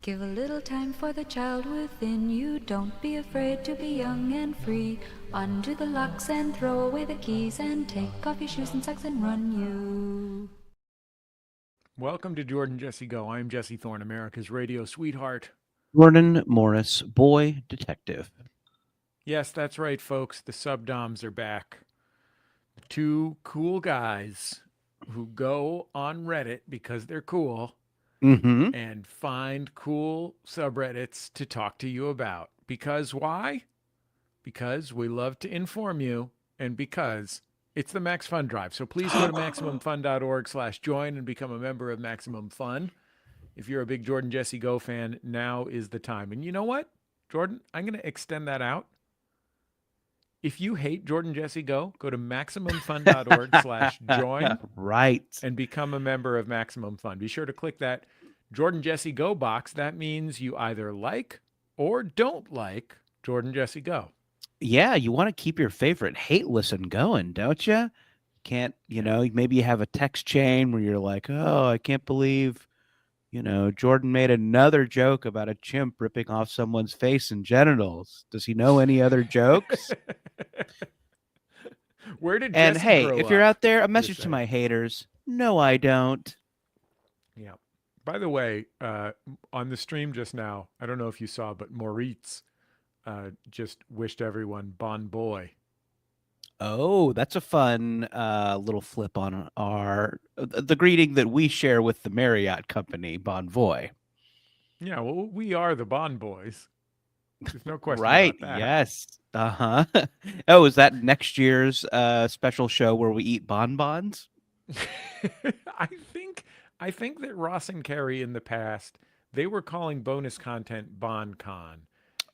Give a little time for the child within you. Don't be afraid to be young and free. Undo the locks and throw away the keys and take off your shoes and socks and run you. Welcome to Jordan Jesse Go. I'm Jesse Thorne, America's radio sweetheart. Jordan Morris, boy detective. Yes, that's right, folks. The subdoms are back. Two cool guys who go on Reddit because they're cool Mm-hmm. and find cool subreddits to talk to you about. Because why? Because we love to inform you and because it's the Max Fun Drive. So please go to MaximumFun.org/join and become a member of Maximum Fun. If you're a big Jordan Jesse Go fan, now is the time. And you know what, Jordan? I'm going to extend that out. If you hate Jordan Jesse Go, go to MaximumFun.org/join Right. and become a member of Maximum Fun. Be sure to click that Jordan Jesse Go box. That means you either like or don't like Jordan Jesse Go. Yeah, you want to keep your favorite hate listen going, don't you? Can't, maybe you have a text chain where you're like, oh, I can't believe, Jordan made another joke about a chimp ripping off someone's face and genitals. Does he know any other jokes? Where did And Jesse hey, grow if you're up? out there, a You message to say. my haters. No, I don't. Yeah. By the way, on the stream just now, I don't know if you saw, but Moritz just wished everyone bon boy. Oh, that's a fun little flip on the greeting that we share with the Marriott company, Bon Voy. Yeah, well, we are the Bon Boys. There's no question Right. about that. Yes. Uh-huh. Oh, is that next year's special show where we eat bonbons? I think I think that Ross and Carrie in the past they were calling bonus content Bon Con,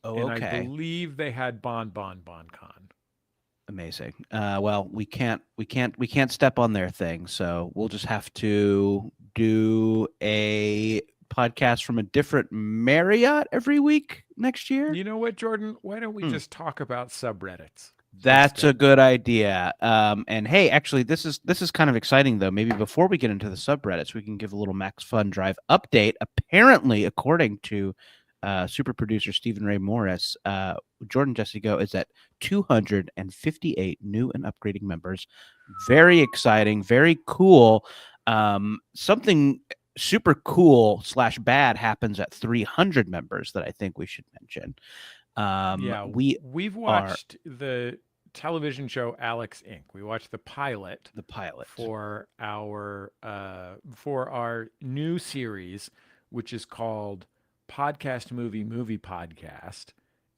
Oh, and I okay. believe they had Bon Con. Amazing. Well, we can't step on their thing, so we'll just have to do a podcast from a different Marriott every week next year. You know what, Jordan? Why don't we Hmm. just talk about subreddits That's a instead? good idea. And hey, actually, this is kind of exciting though. Maybe before we get into the subreddits, we can give a little Max Fun Drive update. Apparently, according to super producer Stephen Ray Morris, Jordan Jesse Go is at 258 new and upgrading members. Very exciting, very cool. Something super cool / bad happens at 300 members that I think we should mention. Yeah, We we've are watched the television show Alex Inc. We watched the pilot the pilot. for our new series, which is called Podcast Movie Podcast,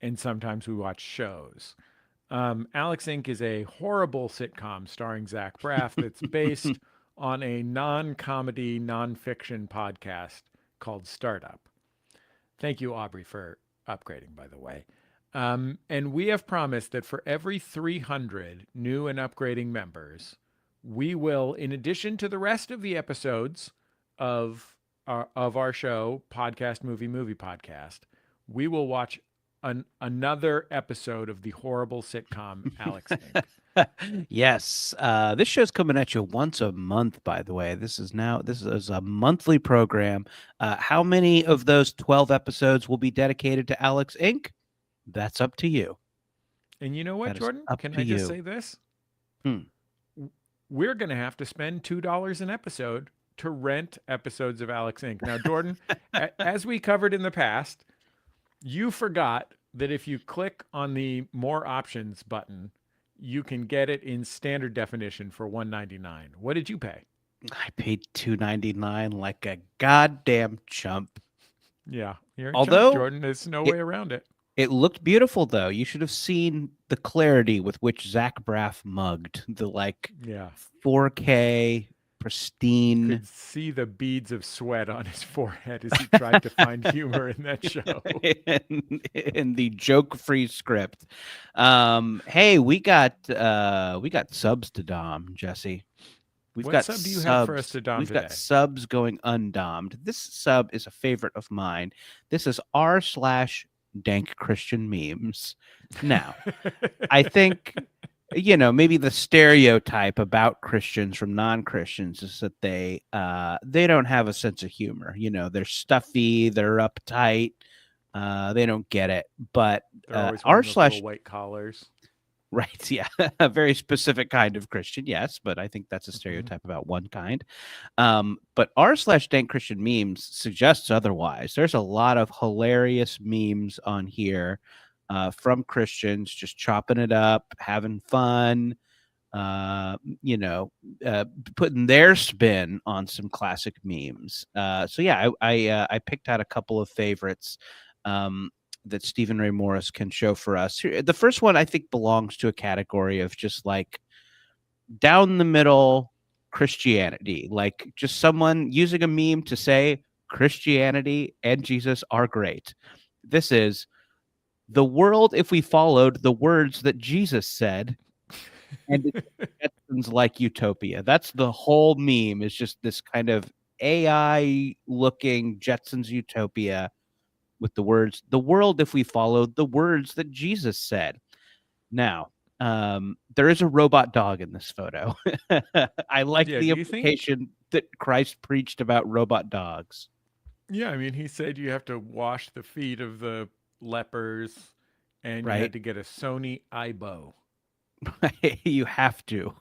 and sometimes we watch shows. Alex Inc. is a horrible sitcom starring Zach Braff that's based on a non-comedy, non-fiction podcast called Startup. Thank you, Aubrey, for upgrading, by the way. And we have promised that for every 300 new and upgrading members, we will, in addition to the rest of the episodes of our show, Podcast Movie Podcast, we will watch another episode of the horrible sitcom Alex Inc. Yes, this show's coming at you once a month. By the way, this is a monthly program. How many of those 12 episodes will be dedicated to Alex Inc? That's up to you. And you know what, That is Jordan? up Can to I just you. say this? Hmm. We're going to have to spend $2 an episode to rent episodes of Alex Inc. Now, Jordan, as we covered in the past, you forgot that if you click on the more options button, you can get it in standard definition for $1.99. What did you pay? I paid $2.99 like a goddamn chump. Yeah, you're a chump, Although Jordan. There's no it way around it. it looked beautiful, though. You should have seen the clarity with which Zach Braff mugged the Yeah. 4K You pristine could see the beads of sweat on his forehead as he tried to find humor in that show. in the joke-free script. Hey, we got subs to dom, Jesse. We've What got sub do you have for us subs. to Dom We've got today? subs going undommed. This sub is a favorite of mine. This is r/dank Christian memes. Now, I think maybe the stereotype about Christians from non-Christians is that they don't have a sense of humor. They're stuffy, they're uptight, they don't get it. But They're always r wearing those little slash white collars. right, yeah, a very specific kind of Christian, yes, but I think that's a stereotype about one kind. But r/dank Christian memes suggests otherwise. There's a lot of hilarious memes on here from Christians just chopping it up, having fun, uh, you know, putting their spin on some classic memes. So yeah, I picked out a couple of favorites that Stephen Ray Morris can show for us. The first one I think belongs to a category of just like down the middle Christianity, like just someone using a meme to say Christianity and Jesus are great. This is the world if we followed the words that Jesus said, and it's Jetsons like Utopia. That's the whole meme. Is just this kind of AI looking Jetsons Utopia with the words "the world if we followed the words that Jesus said." Now, there is a robot dog in this photo. I like Yeah, the do you think? implication that Christ preached about robot dogs. Yeah, I mean, he said you have to wash the feet of the lepers and you had Right? to get a Sony Aibo. You have to.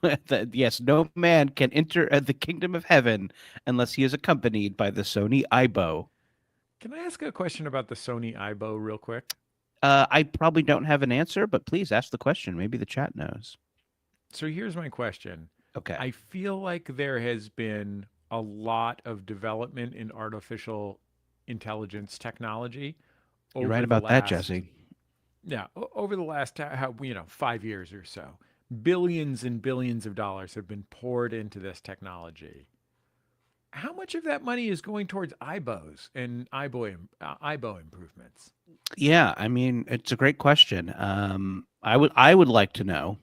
Yes, no man can enter the kingdom of heaven unless he is accompanied by the Sony Aibo. Can I ask a question about the Sony Aibo real quick? I probably don't have an answer, but please ask the question. Maybe the chat knows. So here's my question. Okay. I feel like there has been a lot of development in artificial intelligence technology You're right over the about that, last, Jesse. yeah, over the last, 5 years or so. Billions and billions of dollars have been poured into this technology. How much of that money is going towards IBOs and IBO improvements? Yeah, I mean, it's a great question. I would like to know.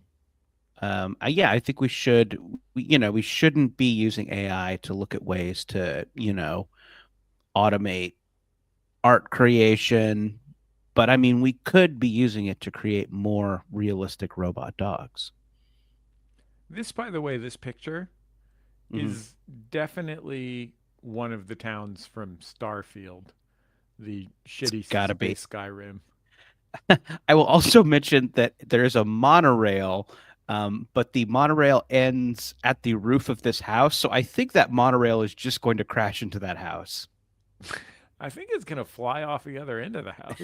Yeah, I think we should. We shouldn't be using AI to look at ways to, automate art creation. But I mean, we could be using it to create more realistic robot dogs. This, by the way, this picture Hmm. is definitely one of the towns from Starfield, the It's shitty gotta be. space Skyrim. I will also mention that there is a monorail, but the monorail ends at the roof of this house. So I think that monorail is just going to crash into that house. I think it's going to fly off the other end of the house.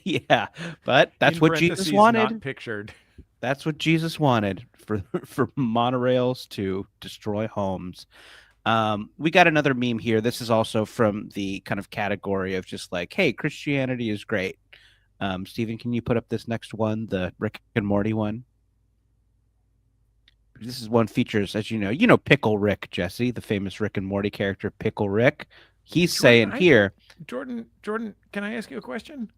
Yeah, but that's In what Jesus parentheses, not wanted. pictured. That's what Jesus wanted for for monorails to destroy homes. We got another meme here. This is also from the kind of category of just like, hey, Christianity is great. Steven, can you put up this next one, the Rick and Morty one? This is one features, as Pickle Rick, Jesse, the famous Rick and Morty character, Pickle Rick. He's Jordan, saying here, Jordan, can I ask you a question?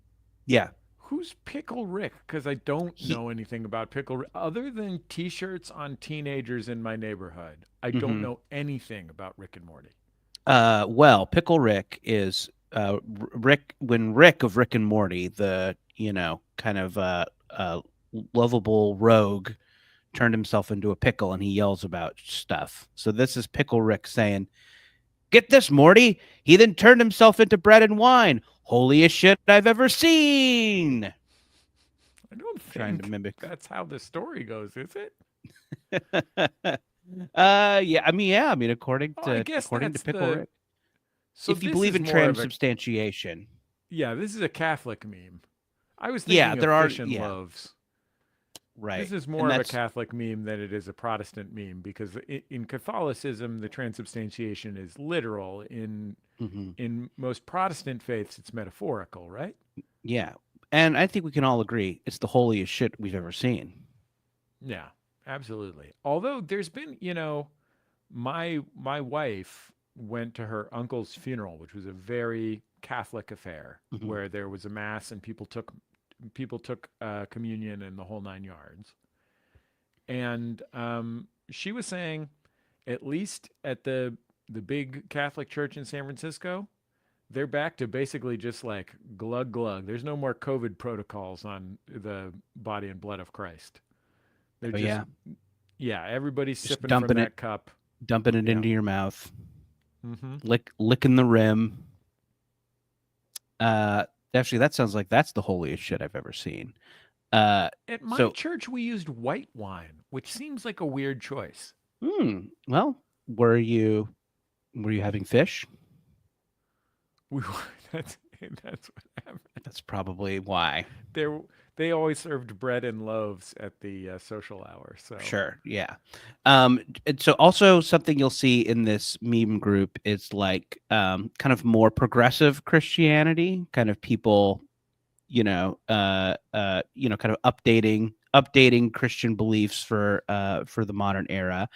yeah, Who's Pickle Rick? Because I don't he, know anything about Pickle Rick other than T-shirts on teenagers in my neighborhood. I don't mhm. know anything about Rick and Morty. Well, Pickle Rick is Rick when Rick of Rick and Morty, the kind of lovable rogue, turned himself into a pickle and he yells about stuff. So this is Pickle Rick saying, "Get this, Morty! He then turned himself into bread and wine. Holiest shit I've ever seen." I don't Trying to think mimic. that's how the story goes, is it? Yeah. I mean, yeah. I mean, according Oh, I to guess according to that's Pickle the. Rick, So if you this believe is in more of a. transubstantiation, Yeah, this is a Catholic meme. I was yeah, thinking of there are. fish and Yeah, loaves. right, This is and more of a that's Catholic meme than it is a Protestant meme because in Catholicism, the transubstantiation is literal. mhm. In most Protestant faiths, it's metaphorical, right? Yeah. And I think we can all agree it's the holiest shit we've ever seen. Yeah, absolutely. Although there's been, my wife went to her uncle's funeral, which was a very Catholic affair, Mhm. where there was a mass and people took communion and the whole 9 yards. And she was saying, at least at the big Catholic church in San Francisco, they're back to basically just like glug glug. There's no more COVID protocols on the body and blood of Christ. They're Oh just, yeah, yeah, everybody's just sipping from dumping it, that cup. dumping it Yeah. into your mouth, Hmm. licking the rim. Uh, Actually, that sounds like that's the holiest shit I've ever seen. Uh, At my so, church, we used white wine, which seems like a weird choice. well, were you having fish? We that's that's what happened. That's probably why. There, they always served bread and loaves at the social hour. So Sure, yeah. And so also something you'll see in this meme group is like kind of more progressive Christianity, kind of people, kind of updating Christian beliefs for the modern era.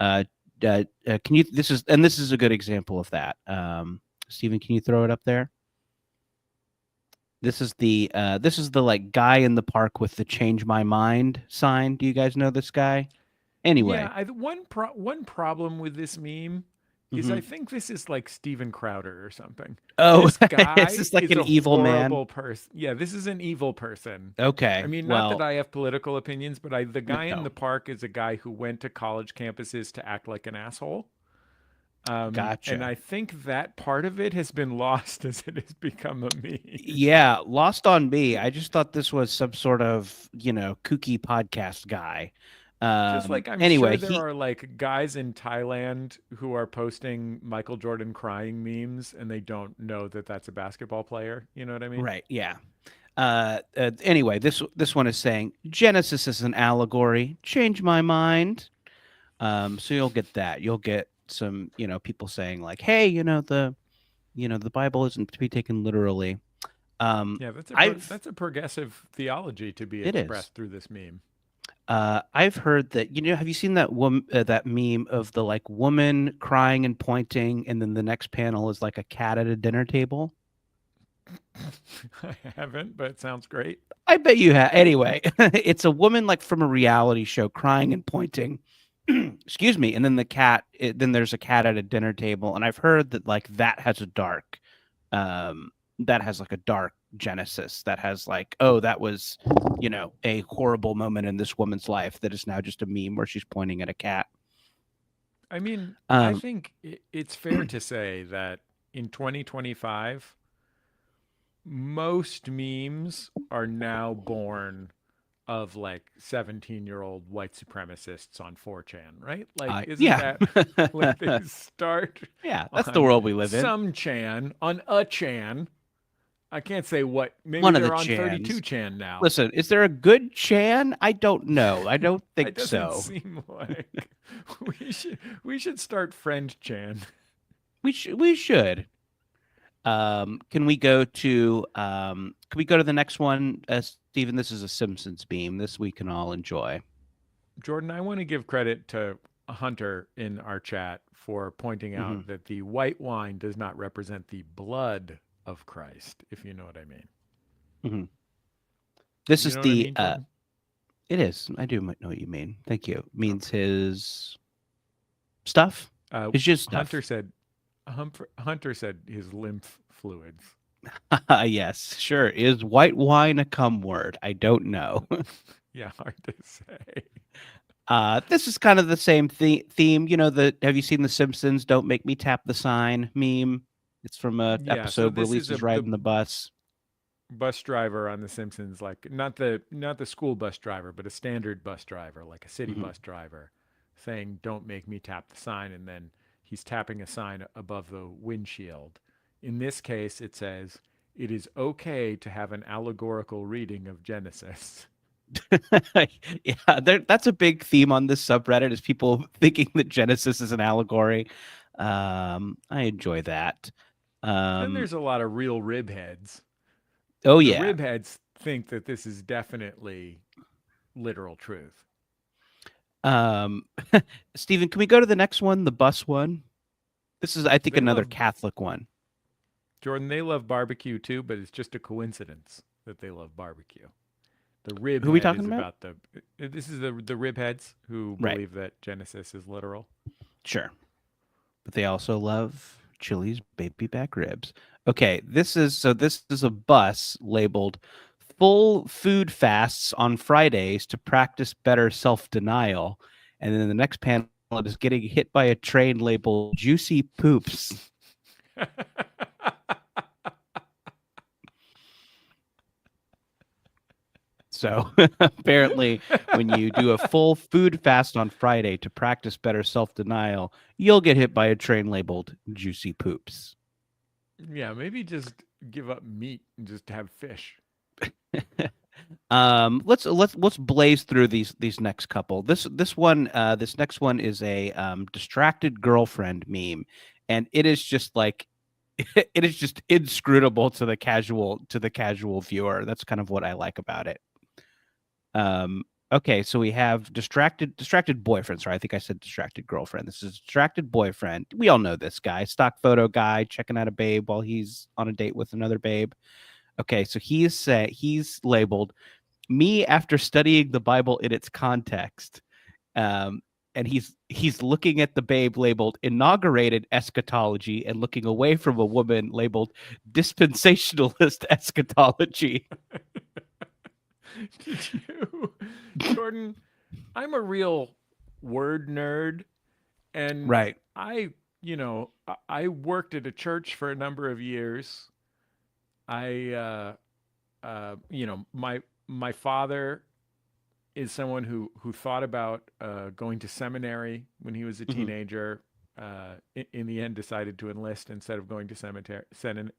Uh, can you? This is a good example of that. Stephen, can you throw it up there? This is the like guy in the park with the change my mind sign. Do you guys know this guy? yeah, Anyway. one problem with this meme is Hmm. I think this is like Steven Crowder or something. Oh, This is guy this like is an a evil man? horrible person. Yeah, this is an evil person. I Okay, mean, not that well, I have political opinions, but the guy in no, the park is a guy who went to college campuses to act like an asshole. And gotcha. I think that part of it has been lost as it has become a meme. Yeah, lost on me. I just thought this was some sort of, kooky podcast guy. Just like I'm sure Anyway, there he are like guys in Thailand who are posting Michael Jordan crying memes and they don't know that that's a basketball player. You know what I mean? right, yeah. Anyway, this one is saying Genesis is an allegory. Change my mind. So you'll get that. You'll get some, people saying like, "Hey, the Bible isn't to be taken literally." Yeah, I've that's a progressive theology to be It is. expressed through this meme. I've heard that, have you seen that that meme of the like woman crying and pointing, and then the next panel is like a cat at a dinner table? I haven't, but it sounds great. I bet you have. Anyway, it's a woman like from a reality show crying and pointing. Excuse me. And then then there's a cat at a dinner table. And I've heard that like that has like a dark genesis that has like, oh, that was, a horrible moment in this woman's life that is now just a meme where she's pointing at a cat. I mean, I Um, think it's fair to say that in 2025, most memes are now born of like 17-year-old white supremacists on 4chan, right? Like, isn't yeah. that like they start Yeah, that's the on world we live in. some chan, on a chan? I can't say what, maybe One of the they're on Chans. 32chan now. Listen, is there a good Chan? I don't know. I don't It think doesn't so. seem like we should start friend chan. We should. Can we go to the next one? Stephen, this is a Simpsons beam. This we can all enjoy. Jordan, I want to give credit to Hunter in our chat for pointing Hmm. out that the white wine does not represent the blood of Christ, if you know what I mean. Hmm. This You is know what I the mean, Jordan? it is. I do know what you mean. Thank you. It means his stuff. His just Hunter stuff. said Hunter said his lymph fluids. Yes, sure. Is white wine a cum word? I don't know. Yeah, hard to say. This is kind of the same theme. Have you seen The Simpsons? Don't make me tap the sign meme. It's from a Yeah, so episode where this is Lisa's the riding the bus. bus driver on The Simpsons, like not the school bus driver, but a standard bus driver, like a city Hmm. bus driver, saying "Don't make me tap the sign," and then he's tapping a sign above the windshield. In this case, it says, "It is okay to have an allegorical reading of Genesis." Yeah, that's a big theme on this subreddit is people thinking that Genesis is an allegory. I enjoy that. But then Um, there's a lot of real rib heads. oh The yeah. rib heads think that this is definitely literal truth. Um, Stephen, can we go to the next one, the bus one? This is, I think, They another love Catholic one. Jordan. They love barbecue too, but it's just a coincidence that they love barbecue. The rib Who are we head talking is about? about the. This is the rib heads who Right. believe that Genesis is literal. Sure. But they also love Chili's baby back ribs. Okay, this is a bus labeled full food fasts on Fridays to practice better self-denial. And then the next panel is getting hit by a train labeled juicy poops. So apparently, when you do a full food fast on Friday to practice better self-denial, you'll get hit by a train labeled juicy poops. Yeah, maybe just give up meat and just have fish. Let's blaze through these next couple. This next one is a distracted girlfriend meme, and it is just like it is just inscrutable to the casual viewer. That's kind of what I like about it. Okay, so we have distracted boyfriend. Sorry, I think I said distracted girlfriend. This is distracted boyfriend. We all know this guy, stock photo guy, checking out a babe while he's on a date with another babe. Okay, so he's labeled me after studying the Bible in its context. And he's looking at the babe labeled inaugurated eschatology and looking away from a woman labeled dispensationalist eschatology. Did you, Jordan? I'm a real word nerd, and Right. I worked at a church for a number of years. My father is someone who thought about going to seminary when he was a Mhm. teenager. In the end, decided to enlist instead of going to se-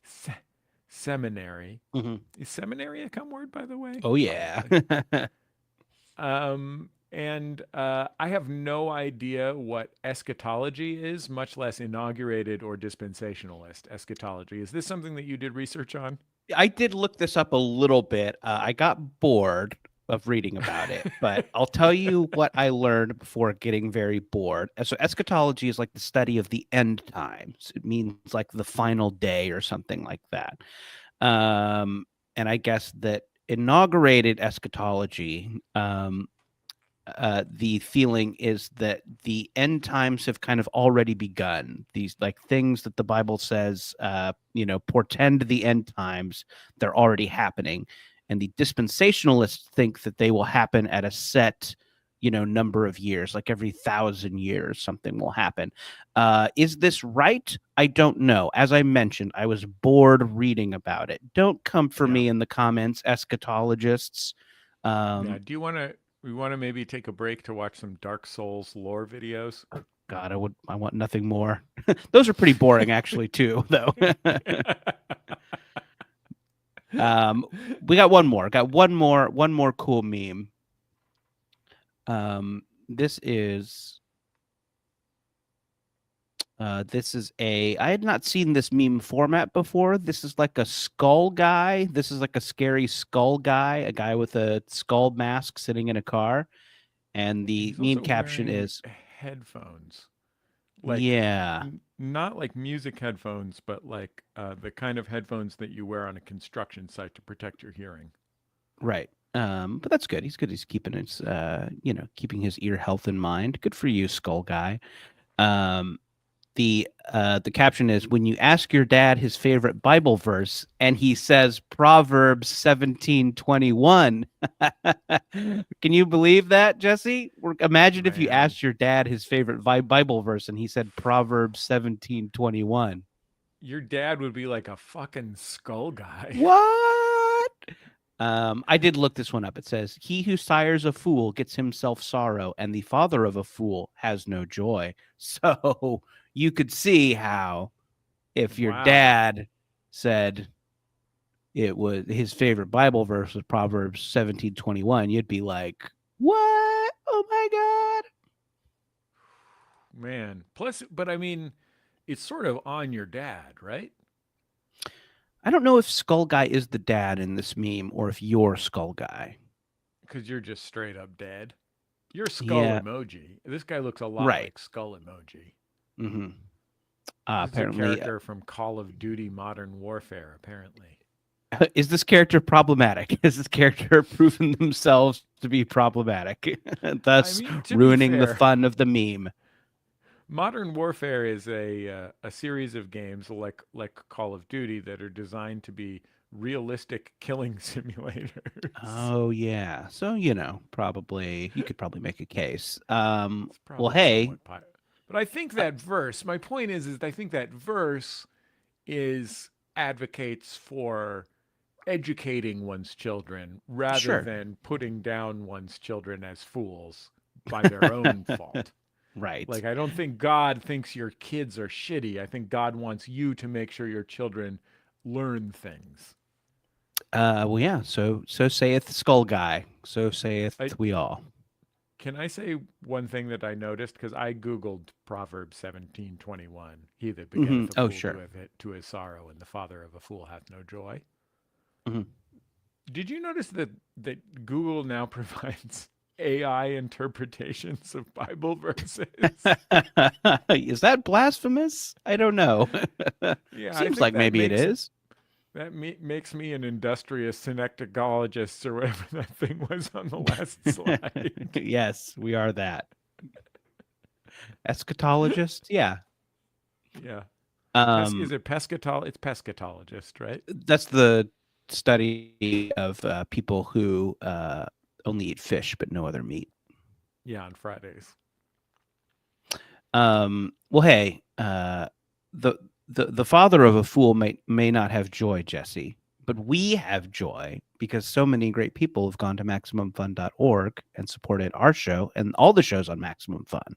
se- seminary. Mhm. Is seminary a cum word, by the way? Oh yeah. Probably. And I have no idea what eschatology is, much less inaugurated or dispensationalist eschatology. Is this something that you did research on? I did look this up a little bit. I got bored of reading about it, but I'll tell you what I learned before getting very bored. So eschatology is like the study of the end times. It means like the final day or something like that. And I guess that inaugurated eschatology, the feeling is that the end times have kind of already begun. These like things that the Bible says, portend the end times, they're already happening. And the dispensationalists think that they will happen at a set, number of years, like every 1,000 years, something will happen. Is this right? I don't know. As I mentioned, I was bored reading about it. Don't come for Yeah. me in the comments, eschatologists. Yeah. We want to maybe take a break to watch some Dark Souls lore videos? God, I want nothing more. Those are pretty boring actually too, though. We got one more. Got one more cool meme. This is I had not seen this meme format before. This is like a skull guy. This is like a scary skull guy, a guy with a skull mask sitting in a car. And the He's meme also caption wearing is, headphones, like yeah, not like music headphones, but like the kind of headphones that you wear on a construction site to protect your hearing. right. But that's good. He's good. He's keeping his, keeping his ear health in mind. Good for you, skull guy. Um, the caption is when you ask your dad his favorite Bible verse and he says Proverbs 17:21. Can you believe that, Jesse? Imagine if you Man, asked your dad his favorite Bible verse and he said Proverbs 17:21. your dad would be like a fucking skull guy. What? I did look this one up. It says, "He who sires a fool gets himself sorrow, and the father of a fool has no joy." So you could see how, if your Wow. dad said it was his favorite Bible verse was Proverbs 17:21, you'd be like, "What? Oh my god!" Man. Plus, but I mean, it's sort of on your dad, right? I don't know if Skull Guy is the dad in this meme or if you're Skull Guy. Because you're just straight up dead. You're skull Yeah, emoji. This guy looks a lot right. like skull emoji. Mm-hmm. This is a Apparently, character from Call of Duty Modern Warfare, apparently. is this character problematic? Has this character proven themselves to be problematic, I thus mean, to be ruining the fair, fun of the meme? Modern Warfare is a series of games like Call of Duty that are designed to be realistic killing simulators. Oh yeah. So probably you could probably make a case. It's Well, probably hey. somewhat but I think that verse, my point is I think that verse is advocates for educating one's children rather Sure. than putting down one's children as fools by their own fault. Right. Like, I don't think God thinks your kids are shitty. I think God wants you to make sure your children learn things. Well, yeah. So saith the Skull Guy. So saith I, we all. can I say one thing that I noticed? Because I Googled Proverbs 17:21. He that begetteth a Oh, fool sure. doeth it to his sorrow, and the father of a fool hath no joy. Mhm. Did you notice that Google now provides AI interpretations of Bible verses? Is that blasphemous? I don't know. Yeah, I Seems think like maybe it is. makes me an industrious synecticologist or whatever that thing was on the last slide. Yes, we are that. Eschatologist? Yeah. Yeah. Is Um, it pescatol? It's pescatologist, right? that's the study of people who only eat fish but no other meat. Yeah, on Fridays. Well, hey, the the father of a fool may not have joy, Jesse, but we have joy because so many great people have gone to MaximumFun.org and supported our show and all the shows on Maximum Fun.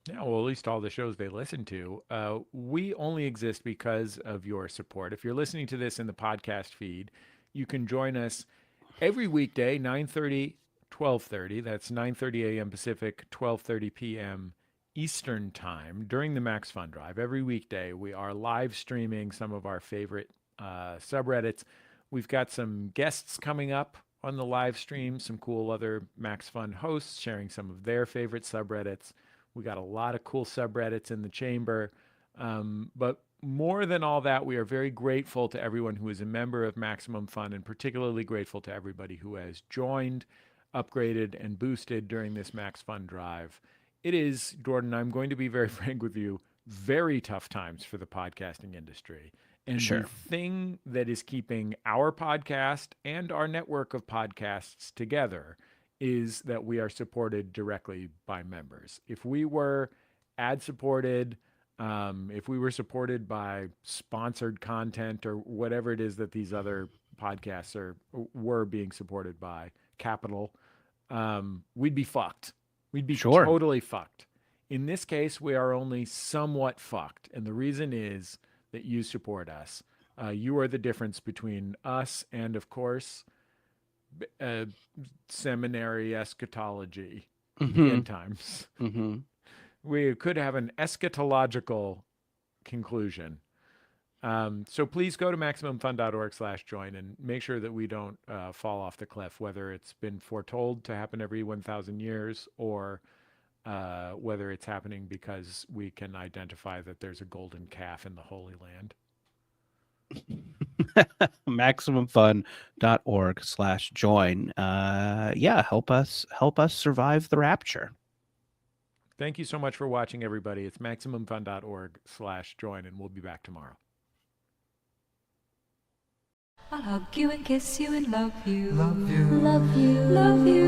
Yeah, well, at least all the shows they listen to. We only exist because of your support. If you're listening to this in the podcast feed, you can join us every weekday, 9:30, 12:30. That's 9:30 a.m. Pacific, 12:30 p.m. Eastern Time during the Max Fun Drive. Every weekday, we are live streaming some of our favorite subreddits. We've got some guests coming up on the live stream, some cool other Max Fun hosts sharing some of their favorite subreddits. We got a lot of cool subreddits in the chamber. But more than all that, we are very grateful to everyone who is a member of Maximum Fun, and particularly grateful to everybody who has joined, upgraded, and boosted during this Max Fun Drive. It is, Jordan, I'm going to be very frank with you, very tough times for the podcasting industry. And the Sure. thing that is keeping our podcast and our network of podcasts together is that we are supported directly by members. If we were ad supported, if we were supported by sponsored content or whatever it is that these other podcasts were being supported by, capital, we'd be fucked. We'd be Sure. totally fucked. In this case, we are only somewhat fucked, and the reason is that you support us. You are the difference between us and, of course, uh, seminary eschatology, the Mm-hmm. end times. Mm-hmm. We could have an eschatological conclusion. So please go to MaximumFun.org/join and make sure that we don't fall off the cliff, whether it's been foretold to happen every 1,000 years or whether it's happening because we can identify that there's a golden calf in the Holy Land. MaximumFun.org/join. Yeah, help us survive the rapture. Thank you so much for watching, everybody. It's MaximumFun.org/join, and we'll be back tomorrow. I'll hug you and kiss you and love you. Love you. Love you. Love you.